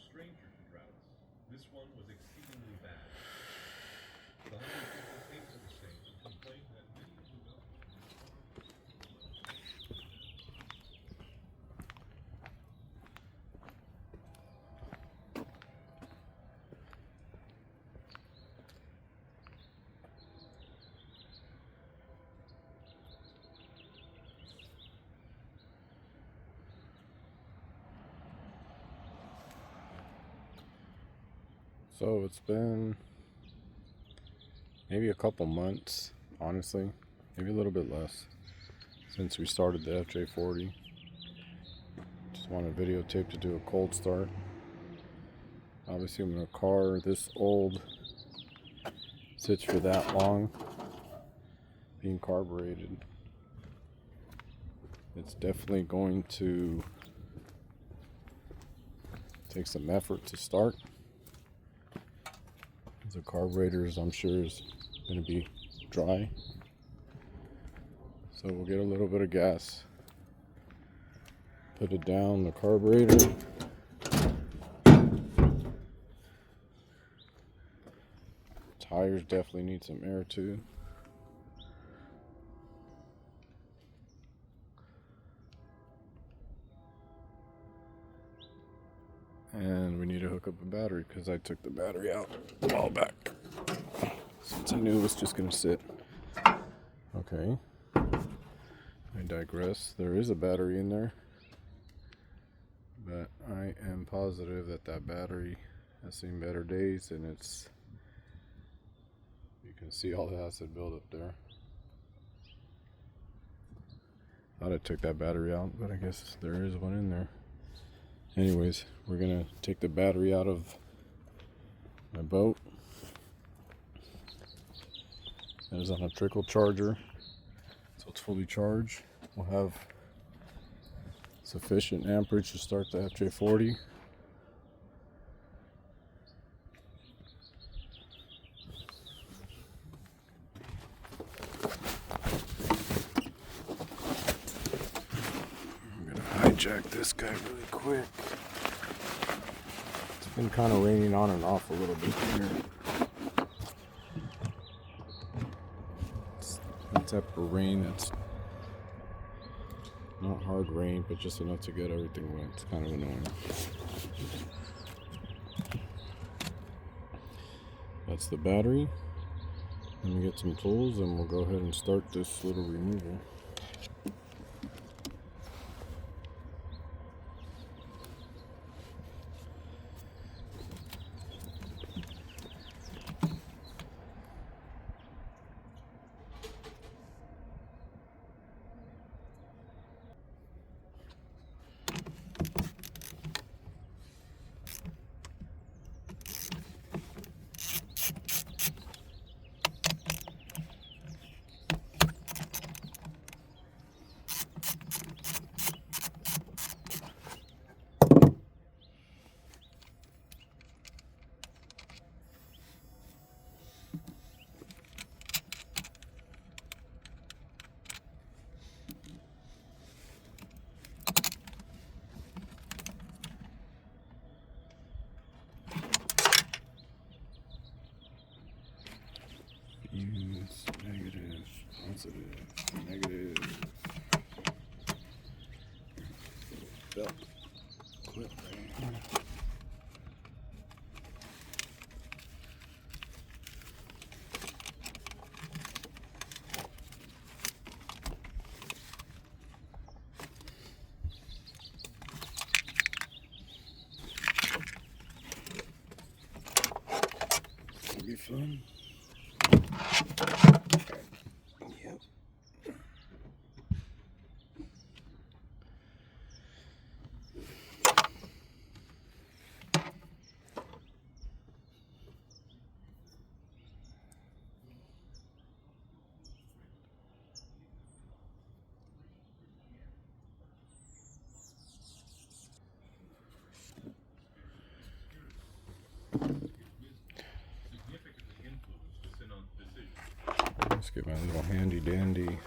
stranger to droughts. This one was exceedingly bad. The hungry people tasted the same and complained that many of the wells in the farm. So it's been maybe a couple months, honestly, maybe a little bit less, since we started the FJ40. Just wanted a videotape to do a cold start. Obviously, when a car this old sits for that long, being carbureted, it's definitely going to take some effort to start. The carburetors, I'm sure, is going to be dry, so we'll get a little bit of gas, put it down the carburetor, tires definitely need some air too. And we need to hook up a battery because I took the battery out a while back, since I knew it was just going to sit. Okay, I digress. There is a battery in there, but I am positive that that battery has seen better days, and it's, you can see all the acid buildup there. Thought I took that battery out, but I guess there is one in there. Anyways, we're gonna take the battery out of my boat. That is on a trickle charger, so it's fully charged. We'll have sufficient amperage to start the FJ40. I'm gonna hijack this guy really quick. It's been kind of raining on and off a little bit here. It's that type of rain that's not hard rain, but just enough to get everything wet. It's kind of annoying. That's the battery. Let me get some tools and we'll go ahead and start this little removal. Fuse, negative, positive, negative. Belt clip right. It'll be fun. Yep. Let's get my little handy dandy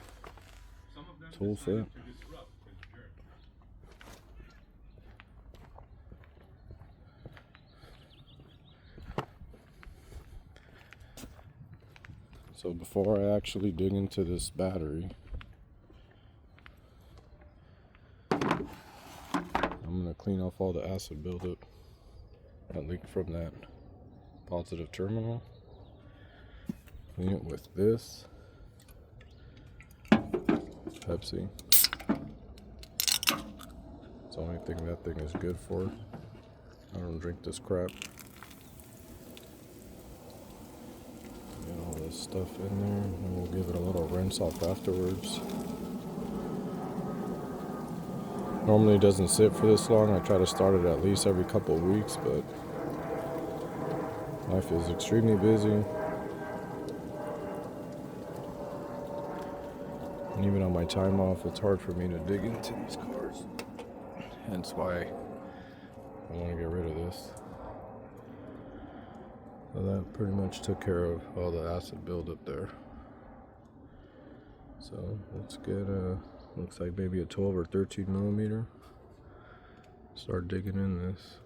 tool set. So before I actually dig into this battery, I'm gonna clean off all the acid buildup that leaked from that positive terminal. Clean it with this Pepsi. It's the only thing that thing is good for. I don't drink this crap. Get all this stuff in there, and we'll give it a little rinse off afterwards. Normally it doesn't sit for this long. I try to start it at least every couple of weeks, but life is extremely busy. And even on my time off, it's hard for me to dig into these cars. Hence why I want to get rid of this. So that pretty much took care of all the acid buildup there. So let's get looks like maybe a 12 or 13 millimeter. Start digging in this.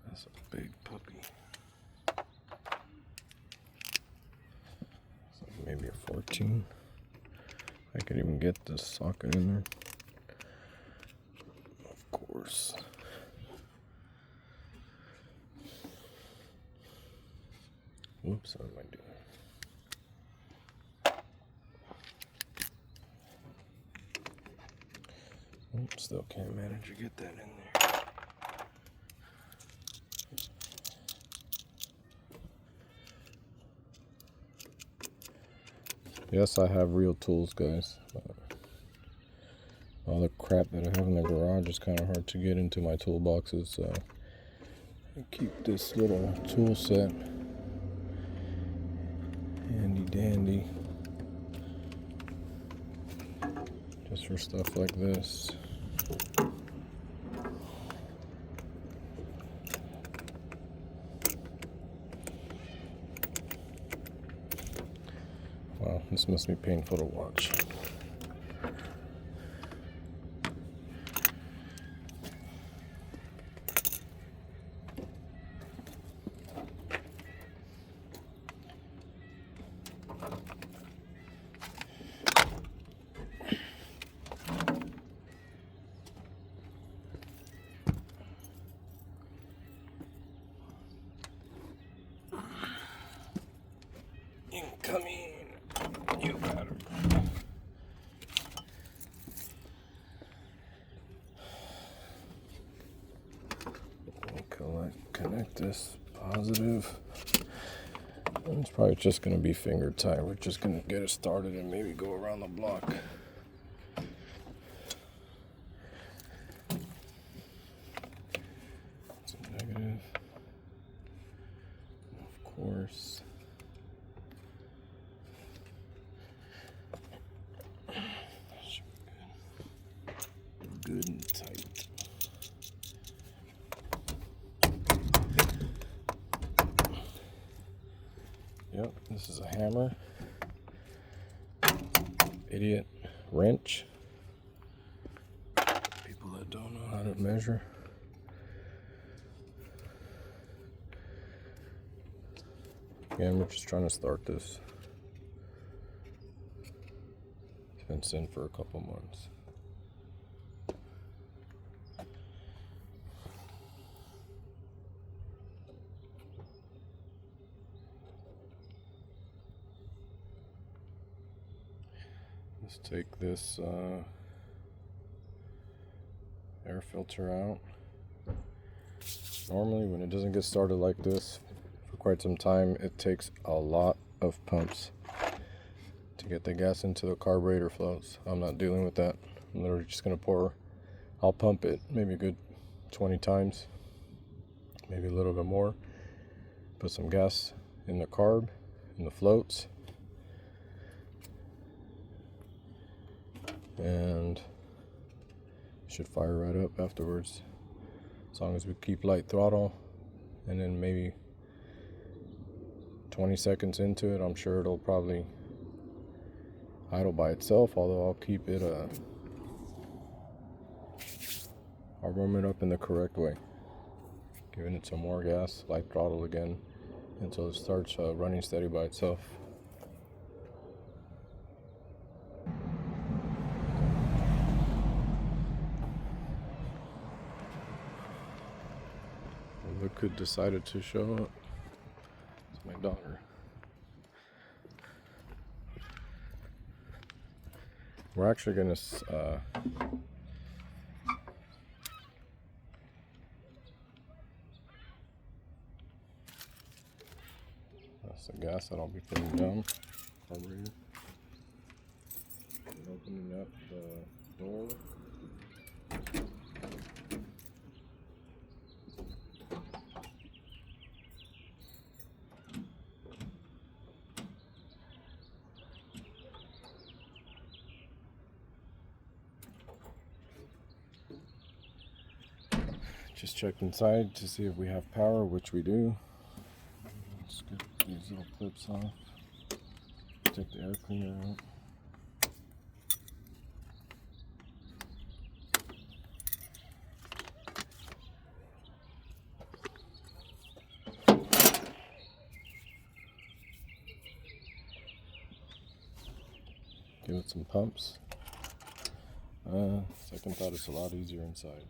That's a big puppy. So maybe a 14. I could even get this socket in there. Of course. Whoops, what am I doing? Oops, still can't manage to get that in there. Yes, I have real tools, guys. All the crap that I have in the garage is kind of hard to get into my toolboxes, so I keep this little tool set handy dandy just for stuff like this. Wow, this must be painful to watch. Incoming, you better. Connect this positive. And it's probably just going to be finger tight. We're just going to get it started and maybe go around the block. It's a negative. Of course. Good and tight. Yep, this is a hammer. Idiot wrench. People that don't know how to measure. Again, we're just trying to start this. It's been sitting for a couple months. Let's take this air filter out. Normally when it doesn't get started like this for quite some time, it takes a lot of pumps to get the gas into the carburetor floats. I'm not dealing with that. I'm literally just gonna I'll pump it maybe a good 20 times, maybe a little bit more. Put some gas in the carb, in the floats, and it should fire right up afterwards. As long as we keep light throttle, and then maybe 20 seconds into it, I'm sure it'll probably idle by itself, although I'll keep it, I'll warm it up in the correct way. Giving it some more gas, light throttle again, until it starts running steady by itself. Look who decided to show up. It's my daughter. We're actually gonna that's the gas that I'll be putting down. Carburetor. And opening up the door. Just checked inside to see if we have power, which we do. Let's get these little clips off. Take the air cleaner out. Give it some pumps. Second thought, it's a lot easier inside.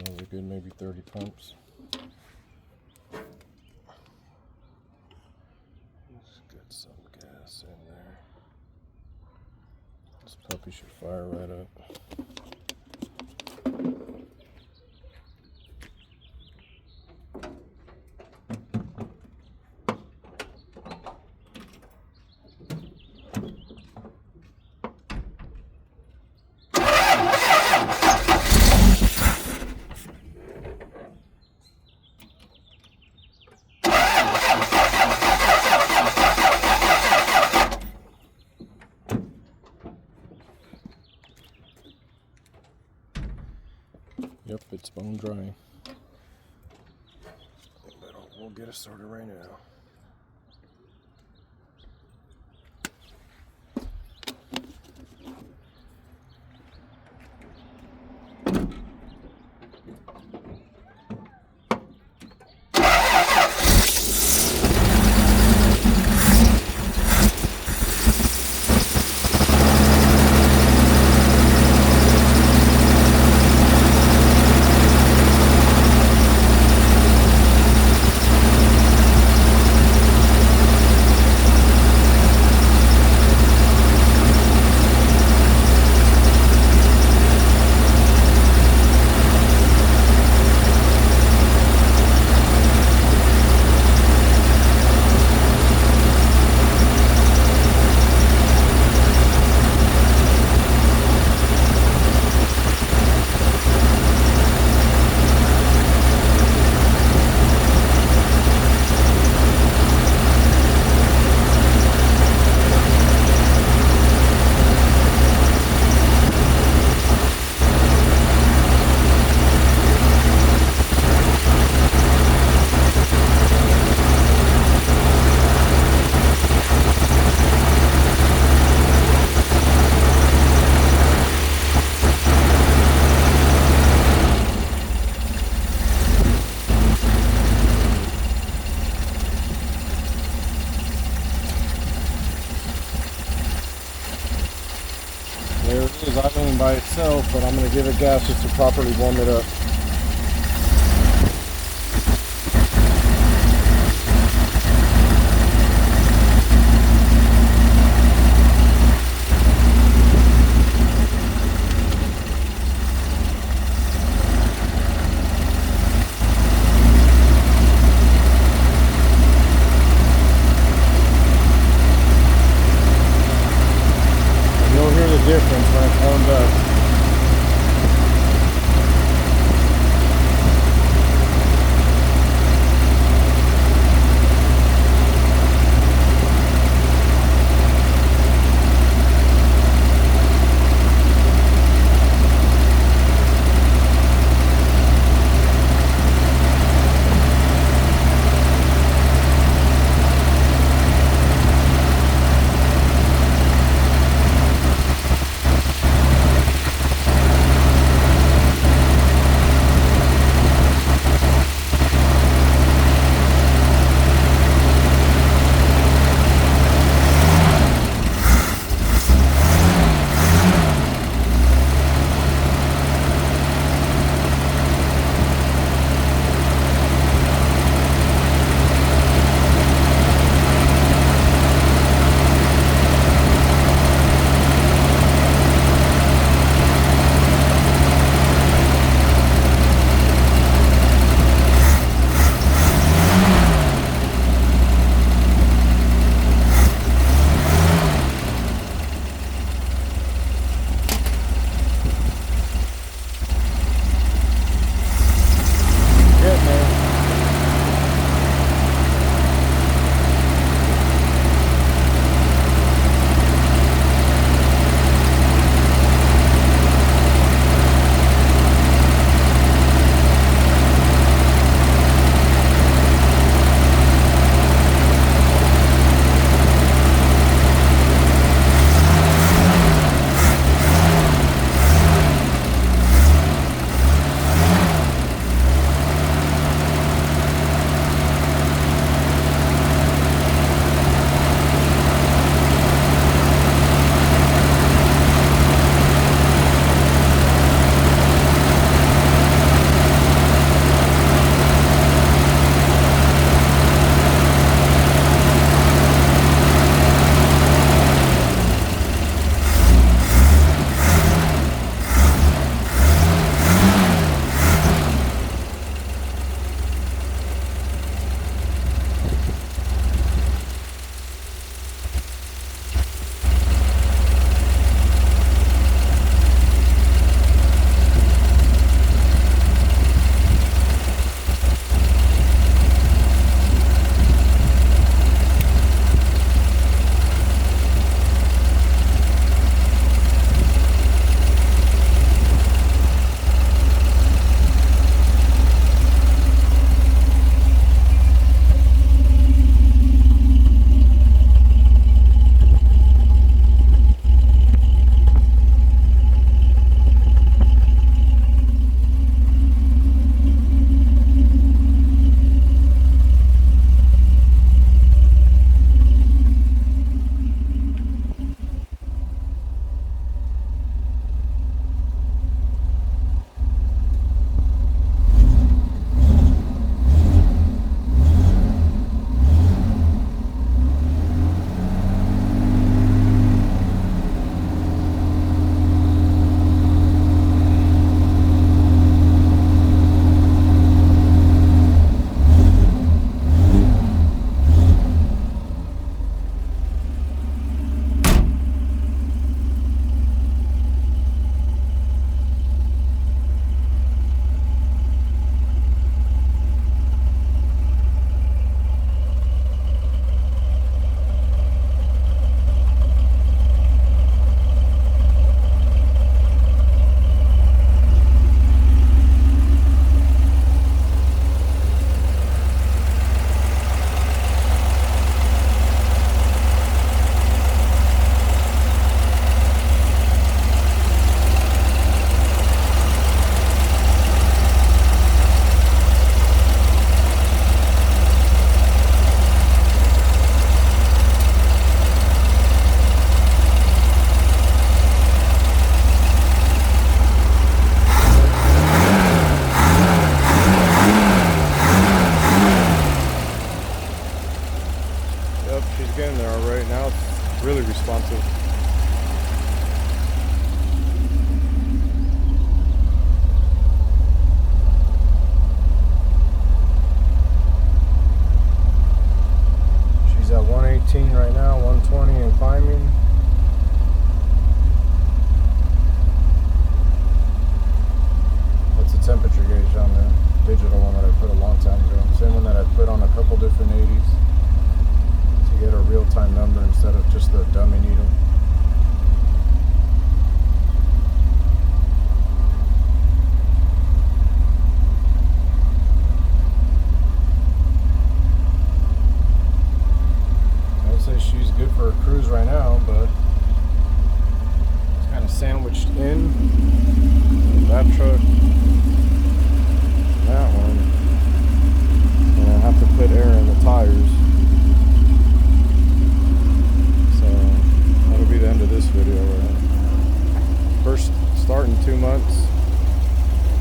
Those are good, maybe 30 pumps. Let's get some gas in there. This puppy should fire right up. Yep, it's bone dry. But we'll get it started right now. but I'm going to give it gas just to properly warm it up. You'll hear the difference when it's warmed up.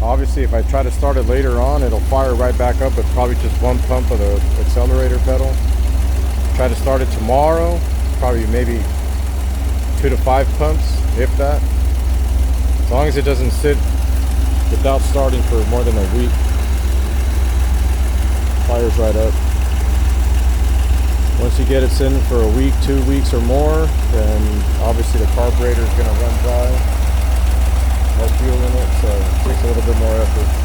Obviously, if I try to start it later on, it'll fire right back up with probably just one pump of the accelerator pedal. Try to start it tomorrow, probably maybe 2 to 5 pumps, if that. As long as it doesn't sit without starting for more than a week, fires right up. Once you get it sitting for a week, 2 weeks or more, then obviously the carburetor is going to run dry. No fuel in it, so it takes a little bit more effort.